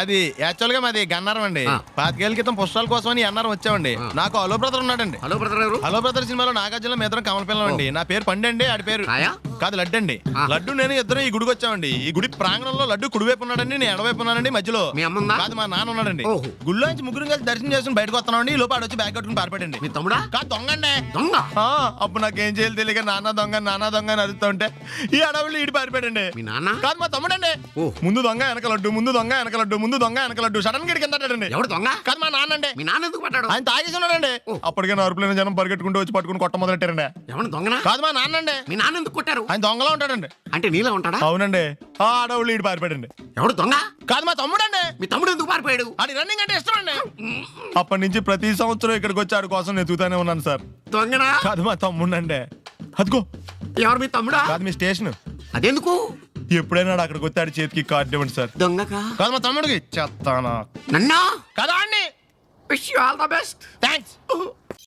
అది యాక్చువల్ గా మాది గన్నారం అండి. 25 ఏళ్ల క్రితం పుష్పాల కోసం అని అన్నారం వచ్చామండి. నాకు హలో బ్రదర్ ఉన్నాడండి. హలో బ్రదర్ ఎవరు? హలో బ్రదర్ సినిమాలో నాగార్జున మీ ఇద్దరం కమల పిల్లం అండి. నా పేరు పండు అండి, ఆడి పేరు కాదు లడ్డు అండి. లడ్డు నేను ఇద్దరం ఈ గుడికి వచ్చామండి. ఈ గుడి ప్రాంగణంలో లడ్డు కుడివైపు ఉన్నాడండి, నేను ఎడవైపు ఉన్నానండి. మధ్యలో మీ అమ్మ కాదు మా నాన్న ఉన్నాడండి. గుళ్ళో నుంచి ముగ్గురు కలిసి దర్శనం చేసుకుని బయటకు వస్తున్నాండి. ఈ లోపు వచ్చి బ్యాగ్ కట్టుకుని పారిపడండి. మీ తమ్ముడా? కాదు దొంగ అండి. దొంగ? అప్పుడు నాకేం చేయాలి తెలియక నాన్న దొంగ అని అరుస్తూ ఉంటే ఈ అడవులు ఈడి పారిపోయాడండి. మీ నాన్న? కాదు మా తమ్ముడండి. ముందు దొంగ వెనక లడ్డు, ముందు దొంగ వెనక లడ్డు, ముందు దొంగ వెనక లడ్డు. సడన్ గా కిందండి. ఎవడు దొంగ? కాదు మా నాన్న అండి. మీ నాన్న ఎందుకు పట్టాడు? ఆయన తాగేసి ఉన్నాడండి. అప్పటికే అరుపులైన జనం పరిగెట్టుకుంటూ వచ్చి పట్టుకుని కొట్ట మొదలెట్టారండి. ఎవడు దొంగనా? కాదు మా నాన్న అండి. మీ నాన్న ఎందుకు కొట్టారు? ఆయన దొంగలా ఉంటాడండి. అంటే నీలా ఉంటాడా? అవునండి. ఆ అడవులు ఈడి పారిపోయాడండి. ఎవడు దొంగ? కాదు మా తమ్ముడండి. మీ తమ్ముడు ఎందుకు పారిపోయాడు? అది రన్నింగ్ అంటే ఇష్టం అండి. అప్పటి నుంచి ప్రతి సంవత్సరం ఇక్కడికి వచ్చి ఆడి కోసం వెతుకుతానే ఉన్నాను సార్. దొంగనా? కాదు మా తమ్ముడండి. అదిగో. ఎవరు మీ తమ్ముడా? కాదు మీ స్టేషన్. అదెందుకు? ఎప్పుడైనా అక్కడికి వచ్చి ఆడి చేతికి కార్డు ఇవ్వండి సార్. దొంగకా? కాదు మా తమ్ముడికి చెత్తానా. నన్నా? కదా అండి. Wish you all the best. Thanks.